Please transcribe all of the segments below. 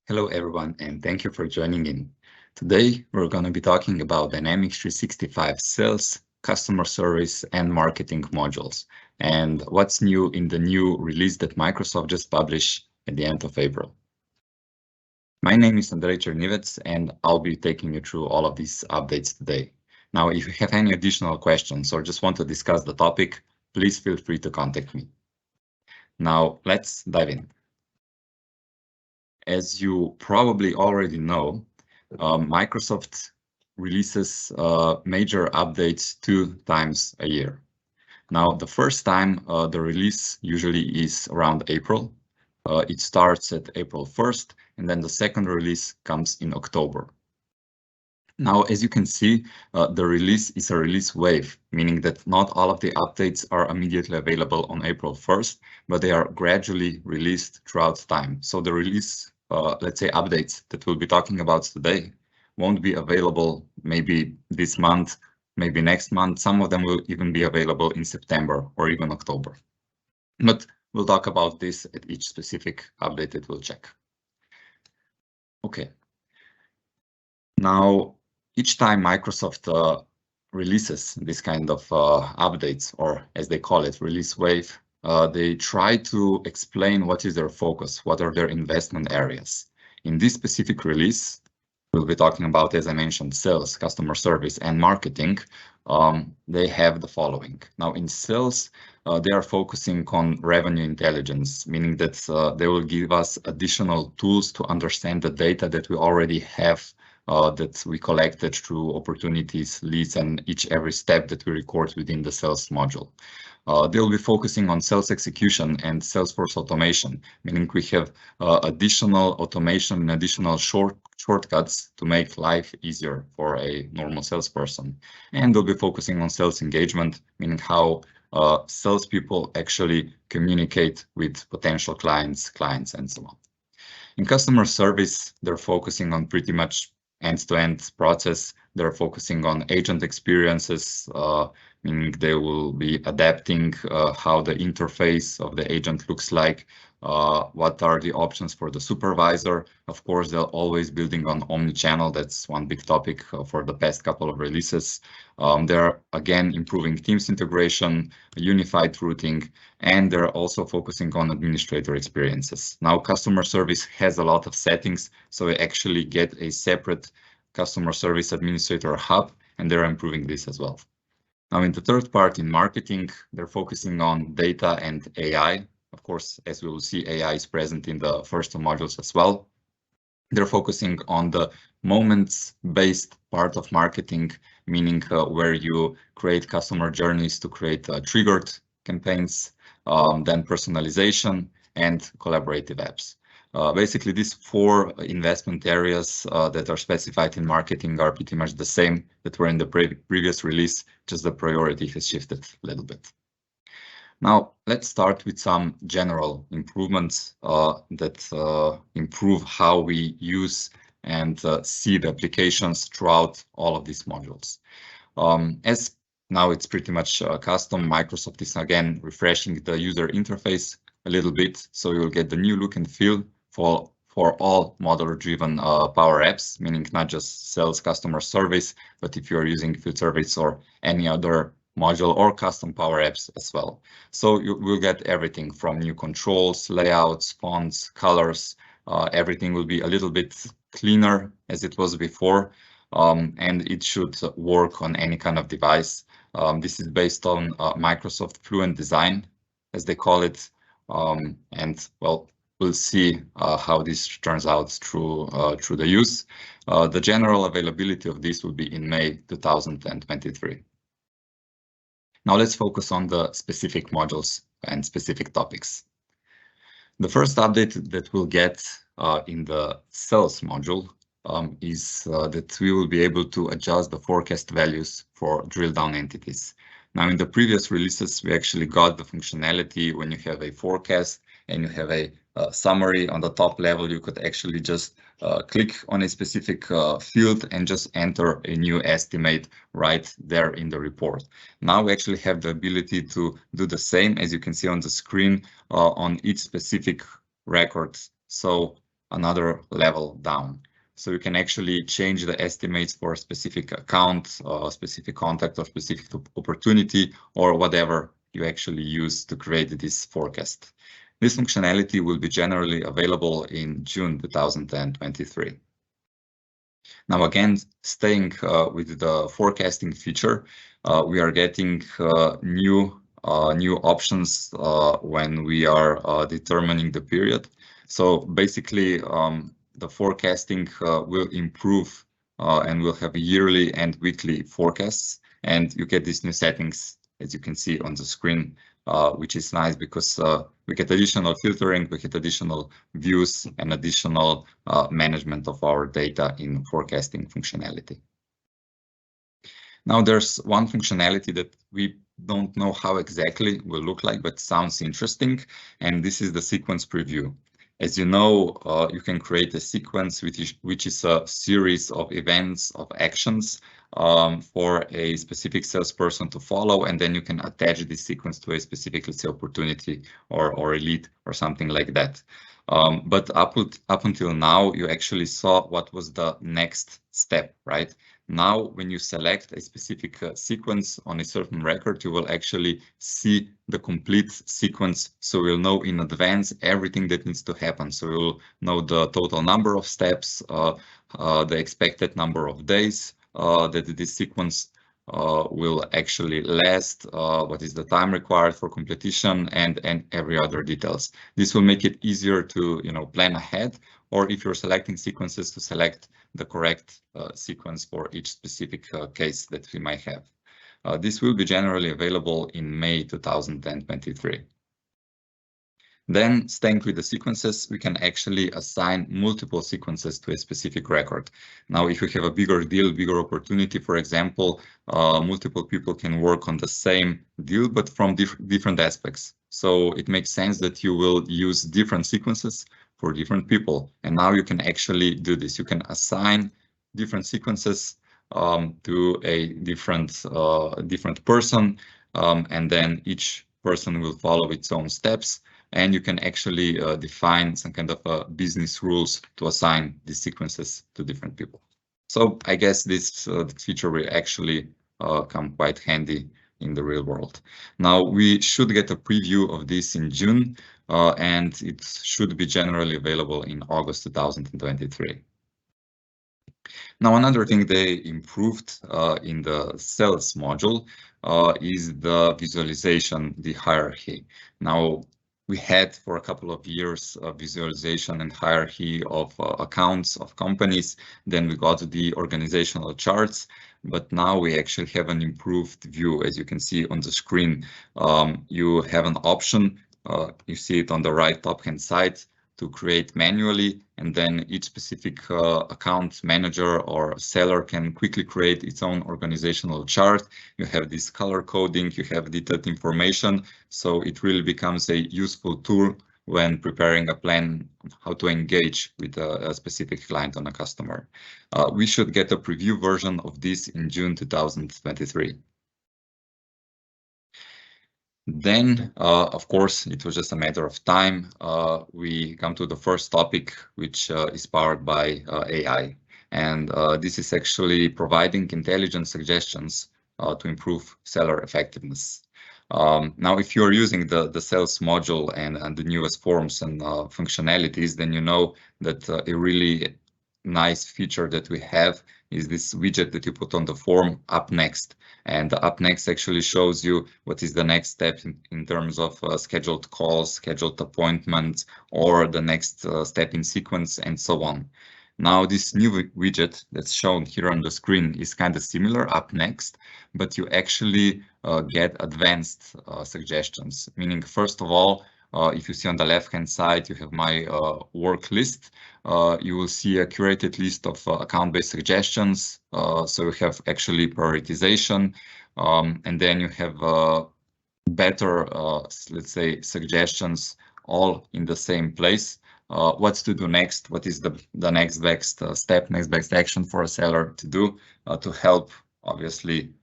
Hello everyone, and thank you for joining in. Today, we're going to be talking about Dynamics 365 sales, customer service, and marketing modules, and what's new in the new release that Microsoft just published at the end of April. My name is Andrej Černivec, and I'll be taking you through all of these updates today. Now, if you have any additional questions or just want to discuss the topic, please feel free to contact me. Now, let's dive in. As you probably already know, Microsoft releases major updates 2 times a year. Now, the first time the release usually is around April. It starts at April 1st, and then the second release comes in October. Now, as you can see, the release is a release wave, meaning that not all of the updates are immediately available on April 1st, but they are gradually released throughout time. So the release, let's say, updates that we'll be talking about today won't be available maybe this month, maybe next month. Some of them will even be available in September or even October. But we'll talk about this at each specific update that we'll check. Okay. Now, each time Microsoft releases this kind of updates, or as they call it, release wave, they try to explain what is their focus, what are their investment areas. In this specific release, we'll be talking about, as I mentioned, sales, customer service, and marketing. They have the following. Now, in sales, they are focusing on revenue intelligence, meaning that they will give us additional tools to understand the data that we already have that we collected through opportunities, leads, and every step that we record within the sales module. They'll be focusing on sales execution and Salesforce automation, meaning we have additional automation and additional shortcuts to make life easier for a normal salesperson. And they'll be focusing on sales engagement, meaning how salespeople actually communicate with potential clients, and so on. In customer service, they're focusing on pretty much end-to-end process. They're focusing on agent experiences, meaning they will be adapting how the interface of the agent looks like, what are the options for the supervisor. Of course, they're always building on omnichannel. That's one big topic for the past couple of releases. They're again improving Teams integration, unified routing, and they're also focusing on administrator experiences. Now, customer service has a lot of settings, so we actually get a separate customer service administrator hub, and they're improving this as well. Now, in the third part, in marketing, they're focusing on data and AI. Of course, as we will see, AI is present in the first 2 modules as well. They're focusing on the moments-based part of marketing, meaning where you create customer journeys to create triggered campaigns, then personalization and collaborative apps. Basically, these 4 investment areas that are specified in marketing are pretty much the same that were in the previous release, just the priority has shifted a little bit. Now, let's start with some general improvements that improve how we use and see the applications throughout all of these modules. As now it's pretty much custom, Microsoft is again refreshing the user interface a little bit, so you'll get the new look and feel for all modular-driven Power Apps, meaning not just sales, customer service, but if you're using field service or any other module or custom Power Apps as well. So you will get everything from new controls, layouts, fonts, colors. Everything will be a little bit cleaner as it was before, and it should work on any kind of device. This is based on Microsoft Fluent Design, as they call it, and well, we'll see how this turns out through the use. The general availability of this will be in May 2023. Now let's focus on the specific modules and specific topics. The first update that we'll get in the sales module is that we will be able to adjust the forecast values for drill down entities. Now, in the previous releases, we actually got the functionality when you have a forecast and you have a summary on the top level, you could actually just click on a specific field and just enter a new estimate right there in the report. Now we actually have the ability to do the same, as you can see on the screen, on each specific record. So another level down. So you can actually change the estimates for a specific account, specific contact, or specific opportunity, or whatever you actually use to create this forecast. This functionality will be generally available in June 2023. Now, again, staying with the forecasting feature, we are getting new options when we are determining the period. So basically, the forecasting will improve and we'll have yearly and weekly forecasts. And you get these new settings, as you can see on the screen, which is nice because we get additional filtering, we get additional views and additional management of our data in forecasting functionality. Now there's one functionality that we don't know how exactly will look like, but sounds interesting, and this is the sequence preview. As you know, you can create a sequence which is a series of events, of actions for a specific salesperson to follow, and then you can attach this sequence to a specific, let's say, opportunity or a lead or something like that. But up until now, you actually saw what was the next step, right? Now, when you select a specific sequence on a certain record, you will actually see the complete sequence. So we'll know in advance everything that needs to happen. So we'll know the total number of steps, the expected number of days that this sequence will actually last, what is the time required for completion, and every other details. This will make it easier to plan ahead, or if you're selecting sequences, to select the correct sequence for each specific case that we might have. This will be generally available in May 2023. Then, staying with the sequences, we can actually assign multiple sequences to a specific record. Now, if you have a bigger deal, bigger opportunity, for example, multiple people can work on the same deal, but from different aspects. So it makes sense that you will use different sequences for different people. And now you can actually do this. You can assign different sequences to a different person, and then each person will follow its own steps. And you can actually define some kind of business rules to assign these sequences to different people. So I guess this feature will actually come quite handy in the real world. Now, we should get a preview of this in June, and it should be generally available in August 2023. Now, another thing they improved in the sales module is the visualization, the hierarchy. Now, we had for a couple of years a visualization and hierarchy of accounts of companies. Then we got the organizational charts, but now we actually have an improved view. As you can see on the screen, you have an option, you see it on the right top hand side, to create manually, and then each specific account manager or seller can quickly create its own organizational chart. You have this color coding, you have detailed information, so it really becomes a useful tool when preparing a plan on how to engage with a specific client on a customer. We should get a preview version of this in June 2023. Then, of course, it was just a matter of time. We come to the first topic, which is powered by AI. And this is actually providing intelligent suggestions to improve seller effectiveness. Now, if you're using the sales module and the newest forms and functionalities, then you know that a really nice feature that we have is this widget that you put on the form, Up Next. And the Up Next actually shows you what is the next step in terms of scheduled calls, scheduled appointments, or the next step in sequence, and so on. Now, this new widget that's shown here on the screen is kind of similar, Up Next, but you actually get advanced suggestions, meaning, first of all, if you see on the left-hand side, you have my work list. You will see a curated list of account-based suggestions. So you have actually prioritization, and then you have better, let's say, suggestions all in the same place. What's to do next? What is the next best step, next best action for a seller to do to help, obviously,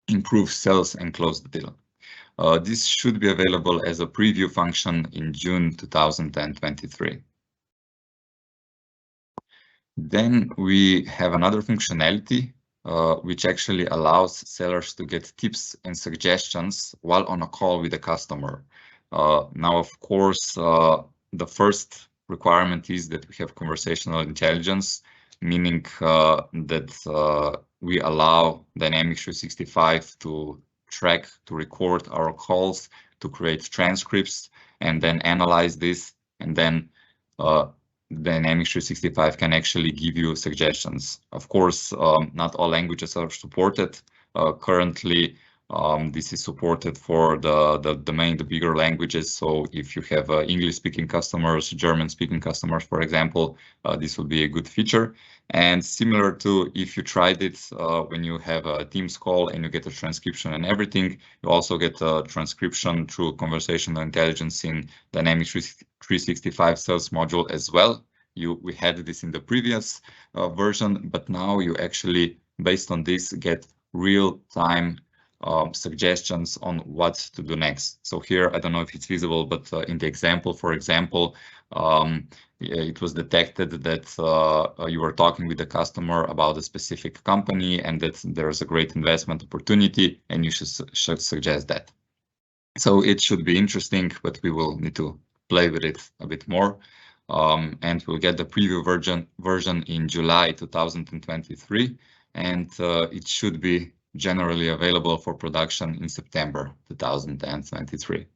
improve sales and close the deal. This should be available as a preview function in June 2023. Then we have another functionality which actually allows sellers to get tips and suggestions while on a call with a customer. Now, of course, the first requirement is that we have conversational intelligence, meaning that we allow Dynamics 365 to track, to record our calls, to create transcripts, and then analyze this, and then Dynamics 365 can actually give you suggestions. Of course, not all languages are supported. Currently, this is supported for the bigger languages. So if you have English-speaking customers, German-speaking customers, for example, this would be a good feature. And similar to if you tried it when you have a Teams call and you get a transcription and everything, you also get a transcription through conversational intelligence in Dynamics 365 sales module as well. We had this in the previous version, but now you actually, based on this, get real-time suggestions on what to do next. So here, I don't know if it's visible, but in the example, for example, it was detected that you were talking with the customer about a specific company and that there's a great investment opportunity and you should suggest that. So it should be interesting, but we will need to play with it a bit more. And we'll get the preview version in July 2023, and it should be generally available for production in September 2023.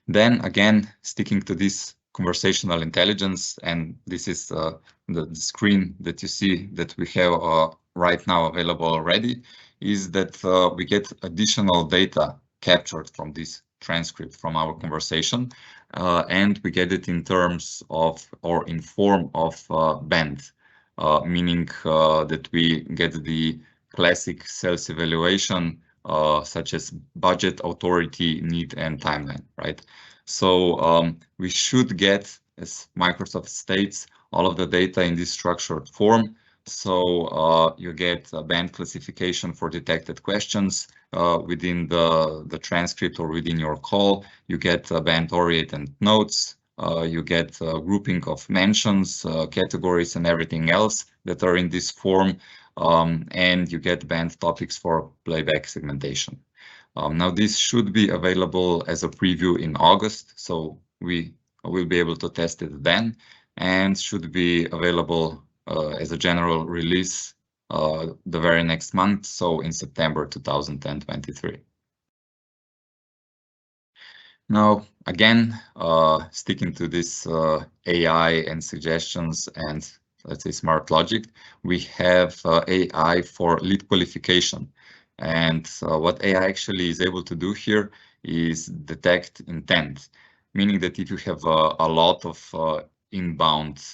Then again, sticking to this conversational intelligence, and this is the screen that you see that we have right now available already, is that we get additional data captured from this transcript from our conversation, and we get it in terms of or in form of BANT, meaning that we get the classic sales evaluation such as budget, authority, need, and timeline, right? So we should get, as Microsoft states, all of the data in this structured form. So you get a BANT classification for detected questions within the transcript or within your call. You get BANT-oriented notes. You get a grouping of mentions, categories, and everything else that are in this form. And you get BANT topics for playback segmentation. Now, this should be available as a preview in August, so we will be able to test it then, and should be available as a general release the very next month, so in September 2023. Now, again, sticking to this AI and suggestions and, let's say, smart logic, we have AI for lead qualification. And what AI actually is able to do here is detect intent, meaning that if you have a lot of inbound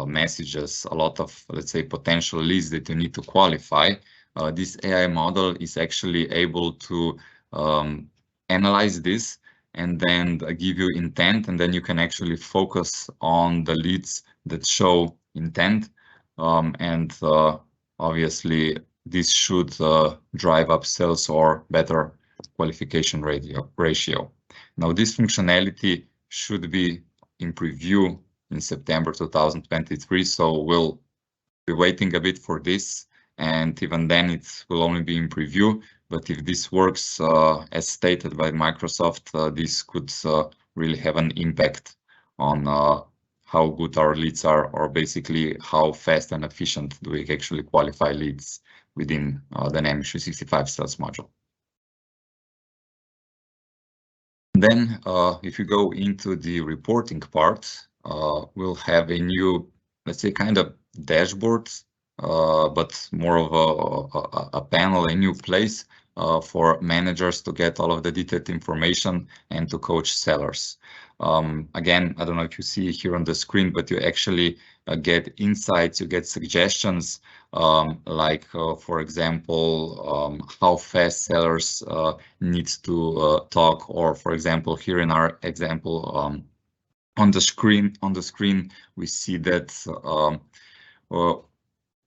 messages, a lot of, let's say, potential leads that you need to qualify, this AI model is actually able to analyze this and then give you intent, and then you can actually focus on the leads that show intent. And obviously, this should drive up sales or better qualification ratio. Now, this functionality should be in preview in September 2023, so we'll be waiting a bit for this, and even then it will only be in preview. But if this works as stated by Microsoft, this could really have an impact on how good our leads are, or basically how fast and efficient do we actually qualify leads within Dynamics 365 sales module. Then if you go into the reporting part, we'll have a new, let's say, kind of dashboard, but more of a panel, a new place for managers to get all of the detailed information and to coach sellers. Again, I don't know if you see here on the screen, but you actually get insights, you get suggestions, like, for example, how fast sellers need to talk, or, for example, here in our example, on the screen, we see that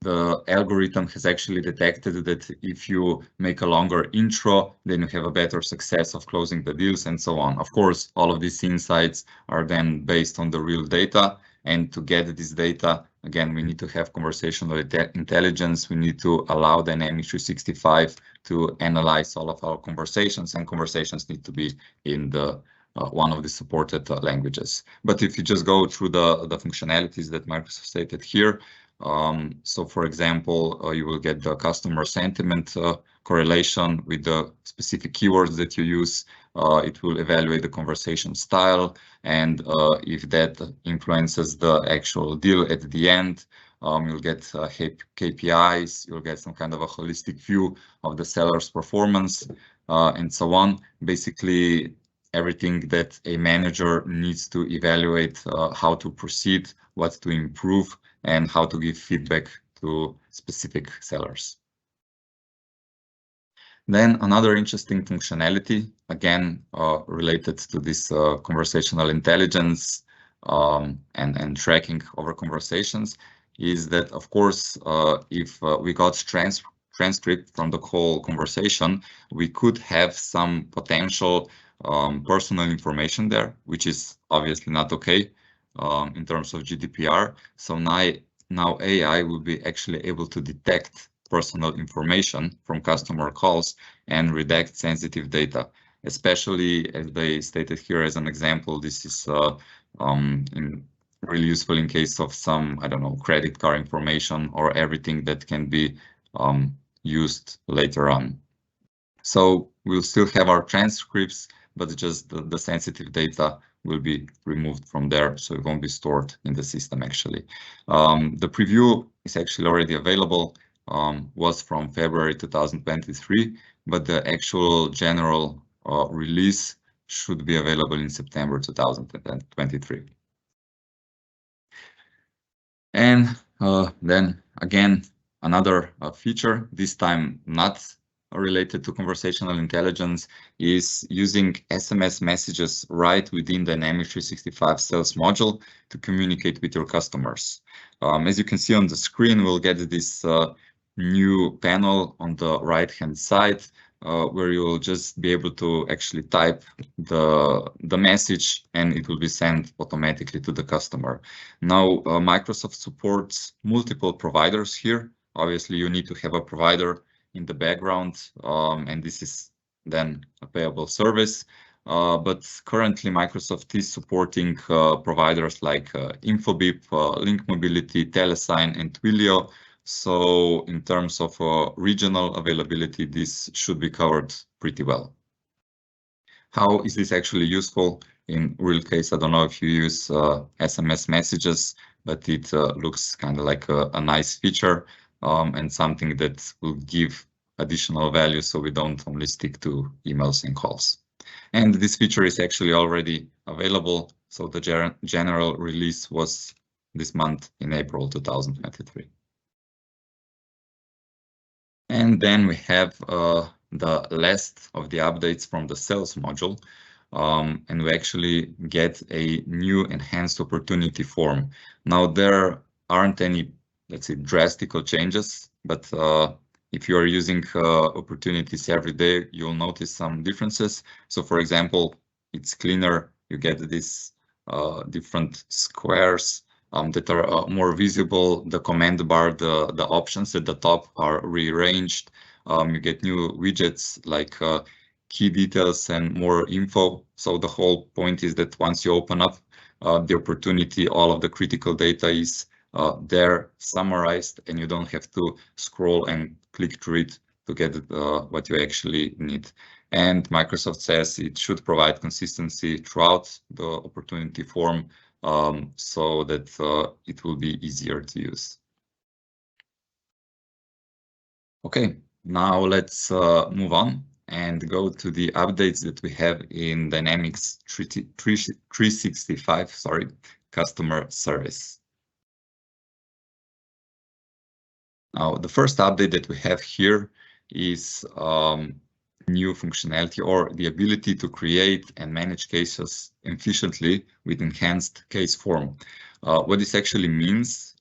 the algorithm has actually detected that if you make a longer intro, then you have a better success of closing the deals and so on. Of course, all of these insights are then based on the real data, And to get this data, again, we need to have conversational intelligence. We need to allow Dynamics 365 to analyze all of our conversations, and conversations need to be in the one of the supported languages. But if you just go through the functionalities that Microsoft stated here, so for example, you will get the customer sentiment correlation with the specific keywords that you use. It will evaluate the conversation style, and if that influences the actual deal at the end, you'll get KPIs, you'll get some kind of a holistic view of the seller's performance, and so on. Basically, everything that a manager needs to evaluate how to proceed, what to improve, and how to give feedback to specific sellers. Then another interesting functionality, again, related to this conversational intelligence and tracking over conversations, is that, of course, if we got transcript from the whole conversation, we could have some potential personal information there, which is obviously not okay in terms of GDPR. So now AI will be actually able to detect personal information from customer calls and redact sensitive data, especially as they stated here as an example. This is really useful in case of some, I don't know, credit card information or everything that can be used later on. So we'll still have our transcripts, but just the sensitive data will be removed from there, so it won't be stored in the system actually. The preview is actually already available, was from February 2023, but the actual general release should be available in September 2023. And then again, another feature, this time not related to conversational intelligence, is using SMS messages right within Dynamics 365 Sales module to communicate with your customers. As you can see on the screen, we'll get this new panel on the right-hand side, where you will just be able to actually type the message and it will be sent automatically to the customer. Now, Microsoft supports multiple providers here. Obviously, you need to have a provider in the background, and this is then a payable service. But currently, Microsoft is supporting providers like Infobip, Link Mobility, Telesign, and Twilio. So in terms of regional availability, this should be covered pretty well. How is this actually useful in real case? I don't know if you use SMS messages, but it looks kind of like a nice feature and something that will give additional value, so we don't only stick to emails and calls. And this feature is actually already available. So the general release was this month in April 2023. And then we have the last of the updates from the sales module. And we actually get a new enhanced opportunity form. Now, there aren't any, let's say, drastic changes, but if you are using opportunities every day, you'll notice some differences. So for example, it's cleaner. You get these different squares that are more visible. The command bar, the options at the top are rearranged. You get new widgets like key details and more info. So the whole point is that once you open up the opportunity, all of the critical data is there summarized, and you don't have to scroll and click through it to get what you actually need. And Microsoft says it should provide consistency throughout the opportunity form, so that it will be easier to use. Okay, now let's move on and go to the updates that we have in Dynamics 365, sorry, customer service. Now, the first update that we have here is new functionality, or the ability to create and manage cases efficiently with enhanced case form. What this actually means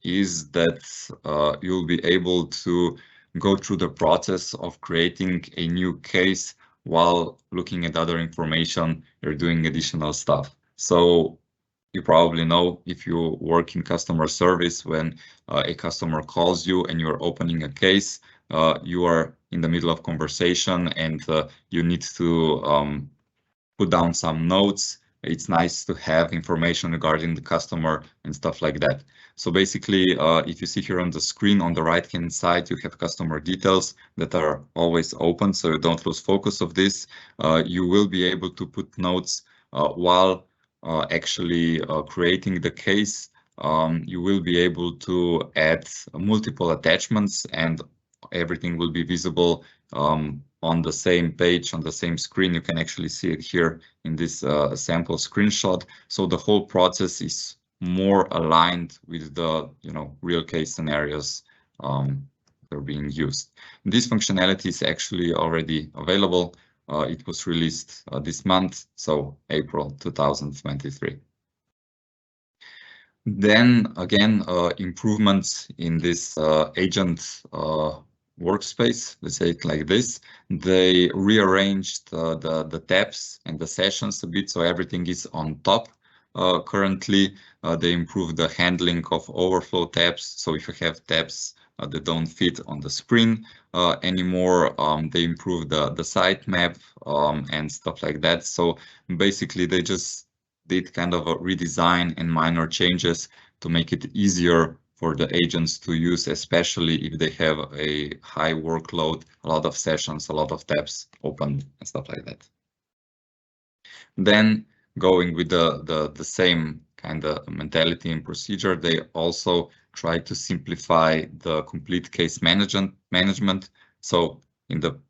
is that you'll be able to go through the process of creating a new case while looking at other information. You're doing additional stuff. So You probably know if you work in customer service, when a customer calls you and you're opening a case, you are in the middle of conversation and you need to put down some notes. It's nice to have information regarding the customer and stuff like that. So basically, if you see here on the screen on the right-hand side, you have customer details that are always open, so you don't lose focus of this. You will be able to put notes while actually creating the case. You will be able to add multiple attachments, and everything will be visible on the same page, on the same screen. You can actually see it here in this sample screenshot. So the whole process is more aligned with the real case scenarios that are being used. This functionality is actually already available. It was released this month, so April 2023. Then again, improvements in this agent workspace, let's say it like this. They rearranged the tabs and the sessions a bit, so everything is on top. Currently, they improved the handling of overflow tabs. So if you have tabs that don't fit on the screen anymore, they improved the sitemap and stuff like that. So basically, they just did kind of a redesign and minor changes to make it easier for the agents to use, especially if they have a high workload, a lot of sessions, a lot of tabs open and stuff like that. Then going with the same kind of mentality and procedure, they also try to simplify the complete case management. So in the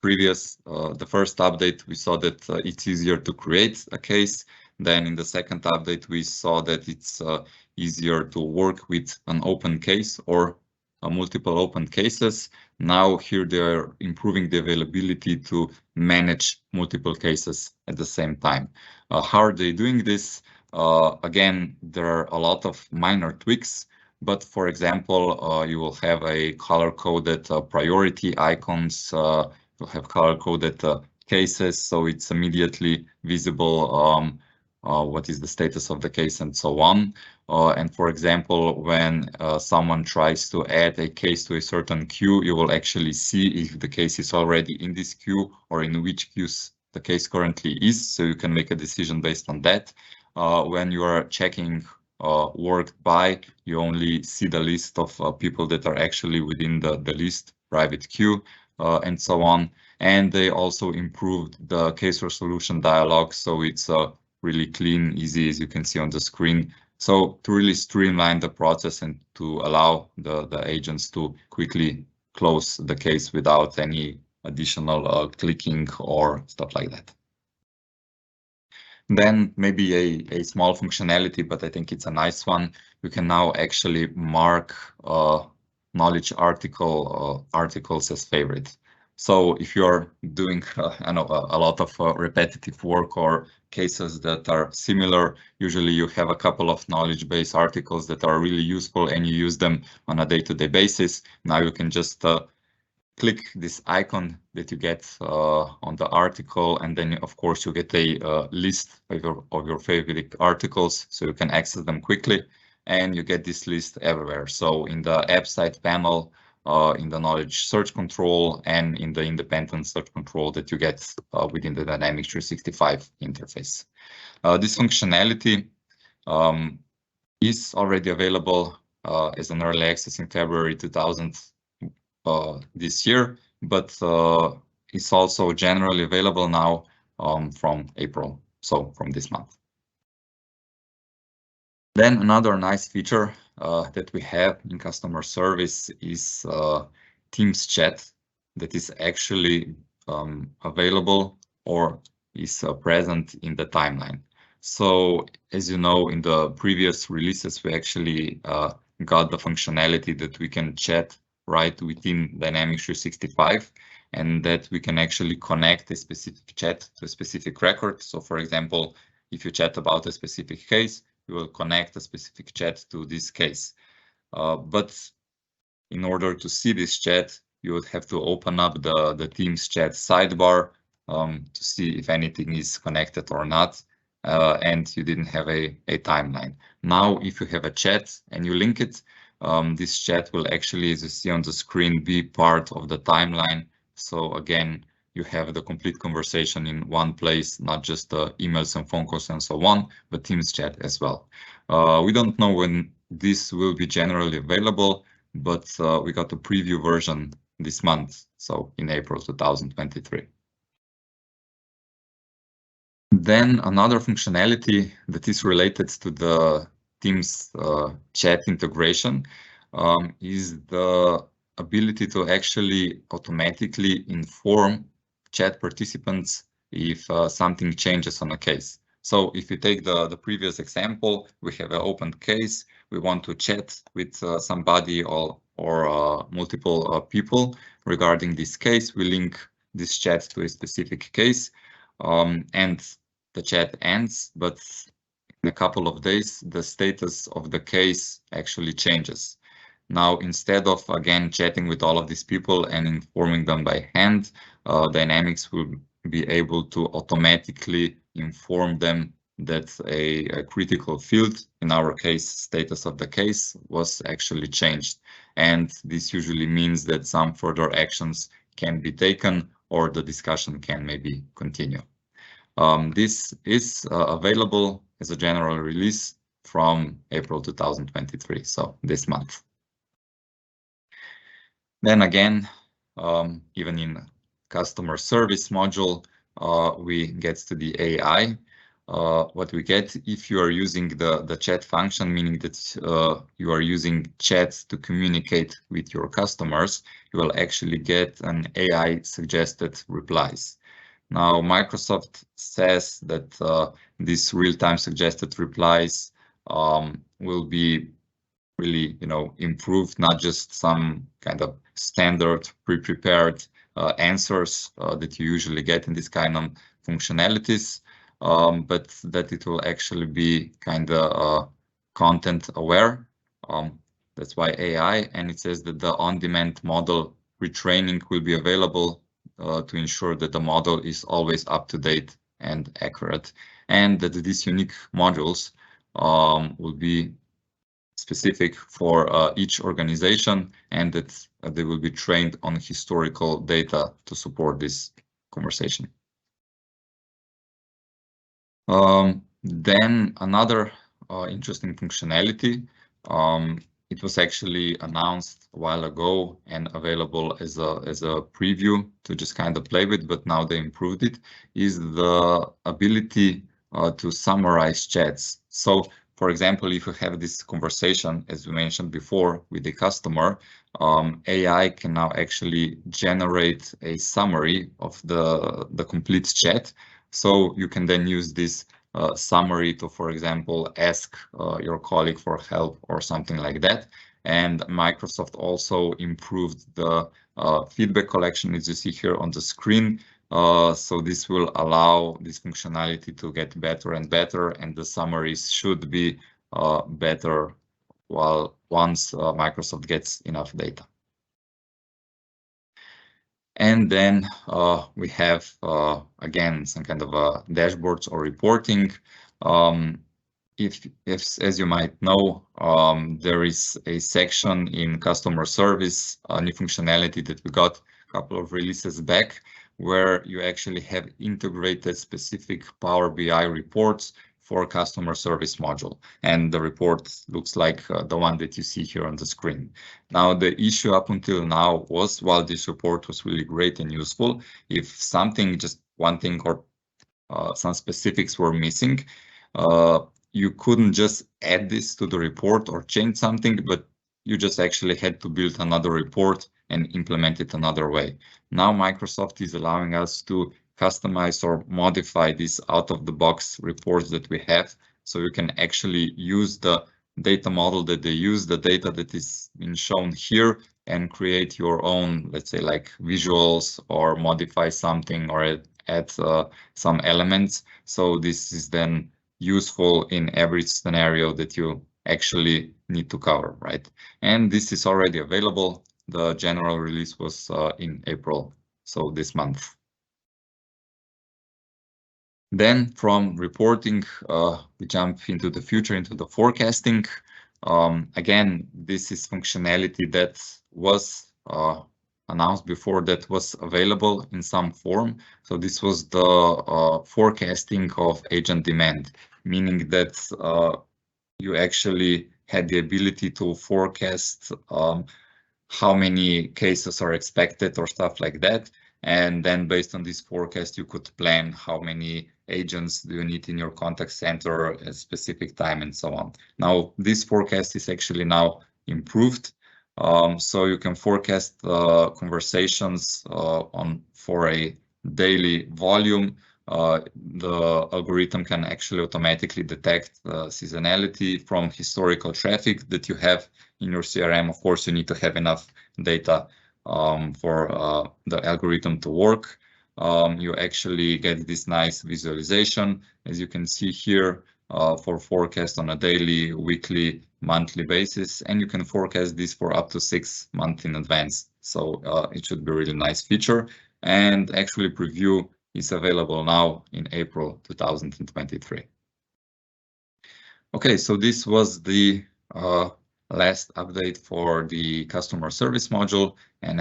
previous, the first update, we saw that it's easier to create a case. Then in the second update, we saw that it's easier to work with an open case or multiple open cases. Now here they are improving the availability to manage multiple cases at the same time. How are they doing this? Again, there are a lot of minor tweaks, but for example, you will have a color-coded priority icons. You'll have color-coded cases, so it's immediately visible what is the status of the case and so on. And for example, when someone tries to add a case to a certain queue, you will actually see if the case is already in this queue or in which queues the case currently is, so you can make a decision based on that. When you are checking worked by, you only see the list of people that are actually within the list private queue and so on. And they also improved the case resolution dialog, so it's really clean, easy, as you can see on the screen. So to really streamline the process and to allow the agents to quickly close the case without any additional clicking or stuff like that. Then maybe a small functionality, but I think it's a nice one. You can now actually mark knowledge articles as favorite. So if you're doing I know a lot of repetitive work or cases that are similar, usually you have a couple of knowledge base articles that are really useful and you use them on a day-to-day basis. Now you can just click this icon that you get on the article, and then of course you get a list of your favorite articles, so you can access them quickly, and you get this list everywhere. So in the app site panel, in the knowledge search control, and in the independent search control that you get within the Dynamics 365 interface. This functionality is already available as an early access in February 2000. This year, but it's also generally available now from April, so from this month. Then another nice feature that we have in customer service is Teams chat that is actually available or is present in the timeline. So as you know, in the previous releases, we actually got the functionality that we can chat right within Dynamics 365, and that we can actually connect a specific chat to a specific record. So for example, if you chat about a specific case, you will connect a specific chat to this case. But in order to see this chat, you would have to open up the Teams chat sidebar to see if anything is connected or not. and you didn't have a timeline. Now, if you have a chat and you link it, this chat will actually, as you see on the screen, be part of the timeline. So again, you have the complete conversation in one place, not just the emails and phone calls and so on, but Teams chat as well. We don't know when this will be generally available, but we got a preview version this month, so in April 2023. Then another functionality that is related to the Teams chat integration is the ability to actually automatically inform chat participants if something changes on a case. So if you take the previous example, we have an open case, we want to chat with somebody or multiple people regarding this case, we link this chat to a specific case, and the chat ends, but in a couple of days, the status of the case actually changes. Now, instead of, again, chatting with all of these people and informing them by hand, Dynamics will be able to automatically inform them that a critical field, in our case, status of the case, was actually changed. And this usually means that some further actions can be taken or the discussion can maybe continue. This is available as a general release from April 2023, so this month. Then again, even in customer service module, we get to the AI. What we get if you are using the chat function, meaning that you are using chat to communicate with your customers, you will actually get an AI suggested replies. Now, Microsoft says that these real-time suggested replies will be really, improved, not just some kind of standard pre-prepared answers that you usually get in this kind of functionalities, but that it will actually be kind of content aware. That's why AI, and it says that the on-demand model retraining will be available to ensure that the model is always up to date and accurate, and that these unique modules will be specific for each organization, and that they will be trained on historical data to support this conversation. Then another interesting functionality, it was actually announced a while ago and available as a preview to just kind of play with, but now they improved it, is the ability to summarize chats. So, for example, if you have this conversation, as we mentioned before, with the customer, AI can now actually generate a summary of the complete chat. So you can then use this summary to, for example, ask your colleague for help or something like that. And Microsoft also improved the feedback collection, as you see here on the screen. So this will allow this functionality to get better and better, and the summaries should be better once Microsoft gets enough data. And then we have, again, some kind of dashboards or reporting. If, as you might know, there is a section in customer service, a new functionality that we got a couple of releases back, where you actually have integrated specific Power BI reports for customer service module. And the report looks like the one that you see here on the screen. Now, the issue up until now was, while this report was really great and useful, if something, just one thing or some specifics were missing, you couldn't just add this to the report or change something, but you just actually had to build another report and implement it another way. Now Microsoft is allowing us to customize or modify these out-of-the-box reports that we have, so you can actually use the data model that they use, the data that is being shown here, and create your own, let's say, like visuals, or modify something, or add some elements. So this is then useful in every scenario that you actually need to cover, right? And this is already available. The general release was in April, so this month. Then from reporting, we jump into the future, into the forecasting. Again, this is functionality that was announced before, that was available in some form. So this was the forecasting of agent demand, meaning that you actually had the ability to forecast how many cases are expected or stuff like that. And then based on this forecast, you could plan how many agents do you need in your contact center at a specific time and so on. Now, this forecast is actually now improved. So you can forecast conversations for a daily volume. The algorithm can actually automatically detect seasonality from historical traffic that you have in your CRM. Of course, you need to have enough data for the algorithm to work. You actually get this nice visualization, as you can see here, for forecast on a daily, weekly, monthly basis, and you can forecast this for up to 6 months in advance. So it should be a really nice feature. And actually preview is available now in April 2023. Okay, so this was the last update for the customer service module, and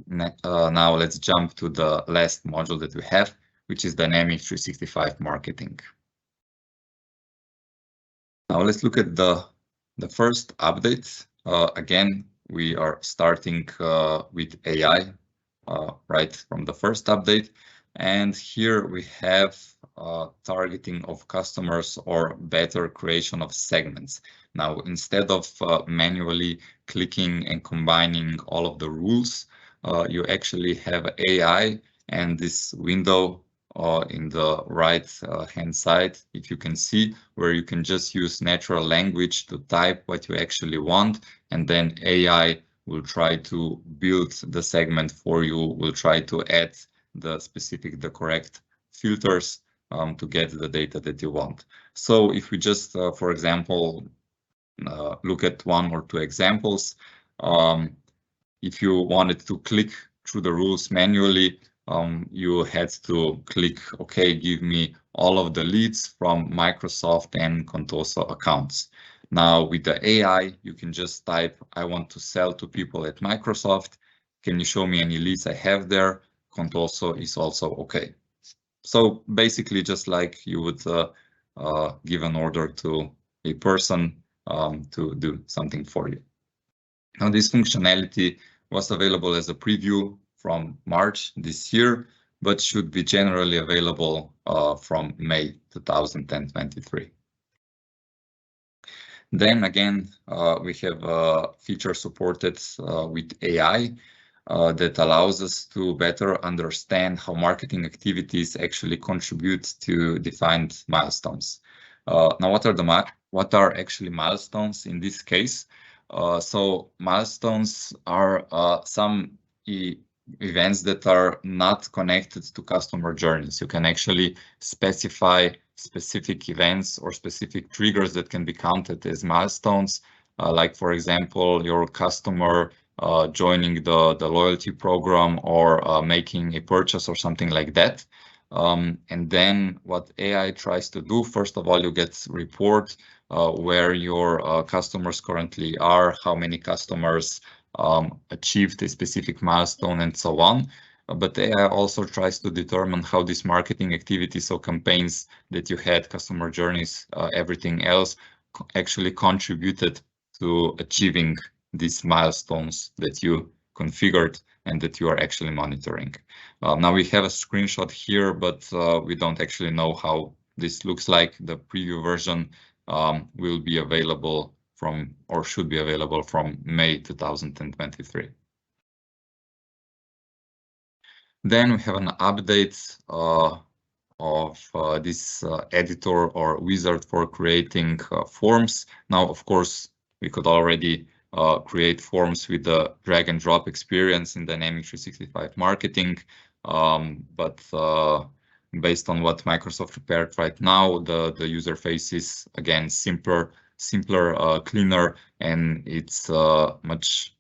now let's jump to the last module that we have, which is Dynamics 365 Marketing. Now let's look at the first update. Again, we are starting with AI right from the first update. And here we have targeting of customers, or better creation of segments. Now, instead of manually clicking and combining all of the rules, you actually have AI, and this window in the right hand side, if you can see, where you can just use natural language to type what you actually want, and then AI will try to build the segment for you, will try to add the correct filters to get the data that you want. So if we just, for example, look at 1 or 2 examples, if you wanted to click through the rules manually, you had to click, okay, give me all of the leads from Microsoft and Contoso accounts. Now with the AI, you can just type, I want to sell to people at Microsoft. Can you show me any leads I have there? Contoso is also okay. So basically just like you would give an order to a person to do something for you. Now this functionality was available as a preview from March this year, but should be generally available from May 2023. Then again, we have a feature supported with AI that allows us to better understand how marketing activities actually contribute to defined milestones. Now, what are actually milestones in this case? So milestones are some events that are not connected to customer journeys. You can actually specify specific events or specific triggers that can be counted as milestones, like for example, your customer joining the loyalty program, or making a purchase or something like that. And then what AI tries to do, first of all, you get report where your customers currently are, how many customers achieved a specific milestone, and so on. But AI also tries to determine how these marketing activities or campaigns that you had, customer journeys, everything else, actually contributed to achieving these milestones that you configured and that you are actually monitoring. Now we have a screenshot here, but we don't actually know how this looks like. The preview version will be available from, or should be available from May 2023. Then we have an update of this editor or wizard for creating forms. Now, of course, we could already create forms with the drag and drop experience in Dynamics 365 Marketing, but based on what Microsoft prepared right now, the user face is again simpler, cleaner, and it's much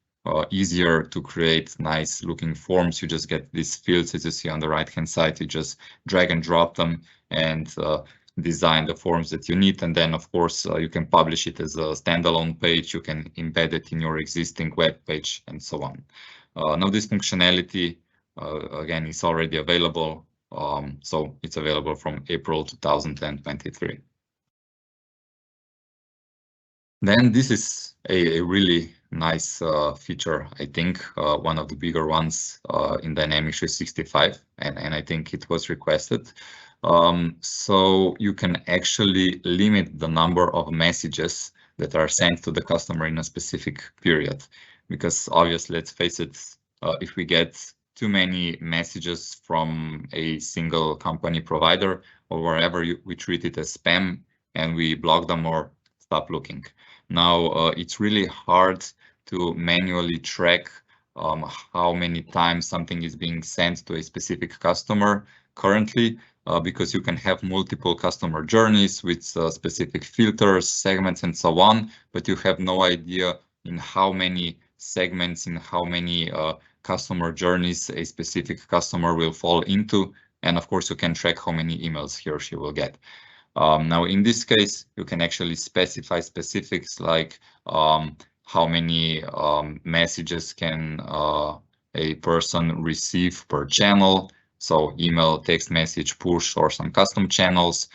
easier to create nice looking forms. You just get these fields as you see on the right hand side. You just drag and drop them and design the forms that you need. And then of course you can publish it as a standalone page. You can embed it in your existing web page and so on. Now this functionality again is already available. So it's available from April 2023. Then this is a really nice feature, I think, one of the bigger ones in Dynamics 365, and I think it was requested. So you can actually limit the number of messages that are sent to the customer in a specific period. Because obviously, let's face it, if we get too many messages from a single company provider or wherever, we treat it as spam and we block them or stop looking. Now, it's really hard to manually track how many times something is being sent to a specific customer currently, because you can have multiple customer journeys with specific filters, segments, and so on, but you have no idea in how many segments, in how many customer journeys a specific customer will fall into. And of course, you can track how many emails he or she will get. Now, in this case, you can actually specify specifics like how many messages can a person receive per channel. So email, text message, push, or some custom channels.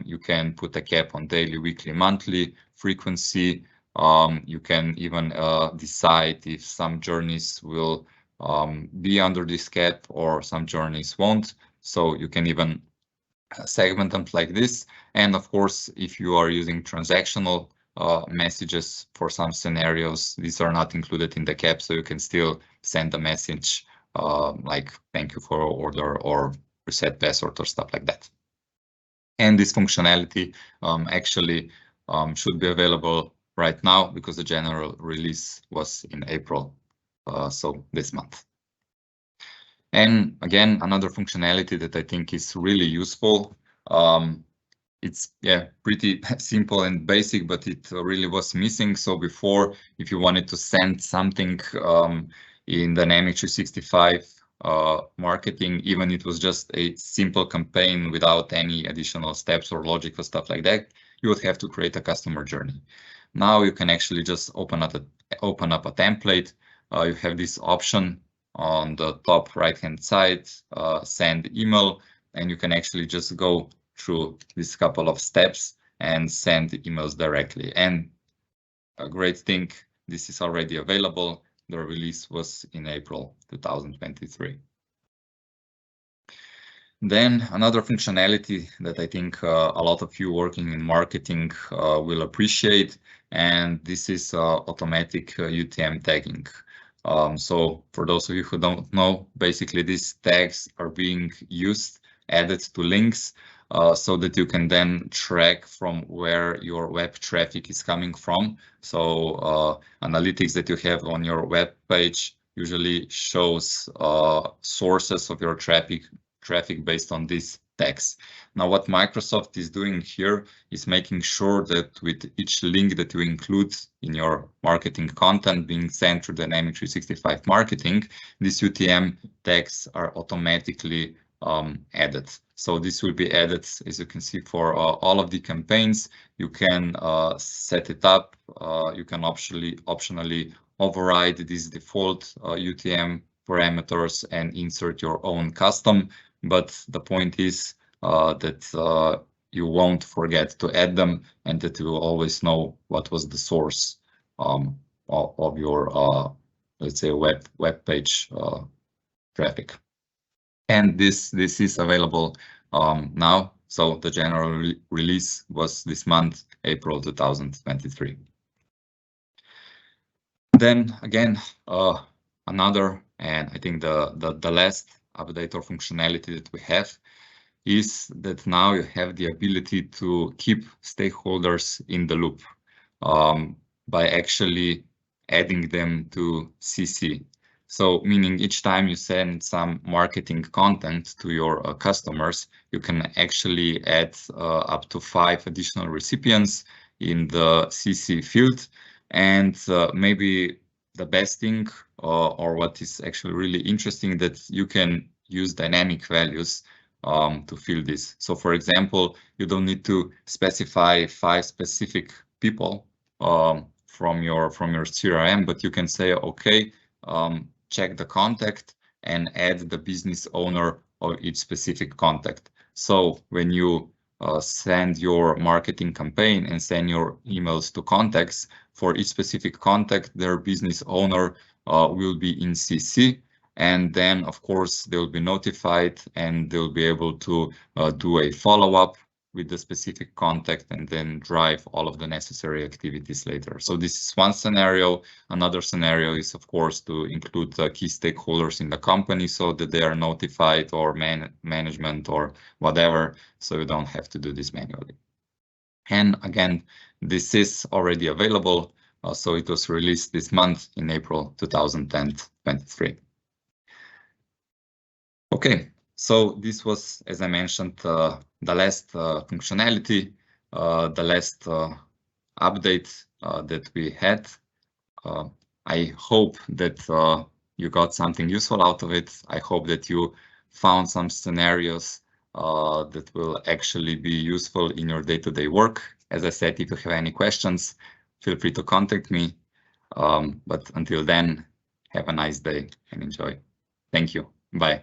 You can put a cap on daily, weekly, monthly frequency. You can even decide if some journeys will be under this cap or some journeys won't. So you can even segment them like this. And of course, if you are using transactional messages for some scenarios, these are not included in the cap, so you can still send a message like thank you for your order or reset password or stuff like that. And this functionality actually should be available right now because the general release was in April, so this month. And again, another functionality that I think is really useful. It's pretty simple and basic, but it really was missing. So before, if you wanted to send something in Dynamics 365 marketing, even it was just a simple campaign without any additional steps or logical stuff like that, you would have to create a customer journey. Now you can actually just open up a template. You have this option on the top right hand side, send email, and you can actually just go through this couple of steps and send emails directly. And a great thing, this is already available. The release was in April 2023. Then another functionality that I think a lot of you working in marketing will appreciate, and this is automatic UTM tagging. So for those of you who don't know, basically these tags are being used, added to links, so that you can then track from where your web traffic is coming from. So analytics that you have on your web page usually shows sources of your traffic based on these tags. Now, what Microsoft is doing here is making sure that with each link that you include in your marketing content being sent through Dynamics 365 marketing, these UTM tags are automatically added. So this will be added, as you can see, for all of the campaigns. You can set it up. You can optionally override these default UTM parameters and insert your own custom. But the point is that you won't forget to add them and that you will always know what was the source of your, let's say, web page traffic. And this is available now. So the general release was this month, April 2023. Then again, another, and I think the last update or functionality that we have is that now you have the ability to keep stakeholders in the loop by actually adding them to CC. So meaning each time you send some marketing content to your customers, you can actually add up to 5 additional recipients in the CC field. And maybe the best thing, or what is actually really interesting, that you can use dynamic values to fill this. So for example, you don't need to specify 5 specific people from your CRM, but you can say, okay, check the contact and add the business owner of each specific contact. So when you send your marketing campaign and send your emails to contacts, for each specific contact, their business owner will be in CC, and then of course they will be notified and they'll be able to do a follow-up with the specific contact and then drive all of the necessary activities later. So this is one scenario. Another scenario is, of course, to include key stakeholders in the company so that they are notified, or management or whatever, so you don't have to do this manually. And again, this is already available. So it was released this month in April 2023. Okay, so this was, as I mentioned, the last functionality, the last update that we had. I hope that you got something useful out of it. I hope that you found some scenarios that will actually be useful in your day-to-day work. As I said, if you have any questions, feel free to contact me. But until then, have a nice day and enjoy. Thank you. Bye.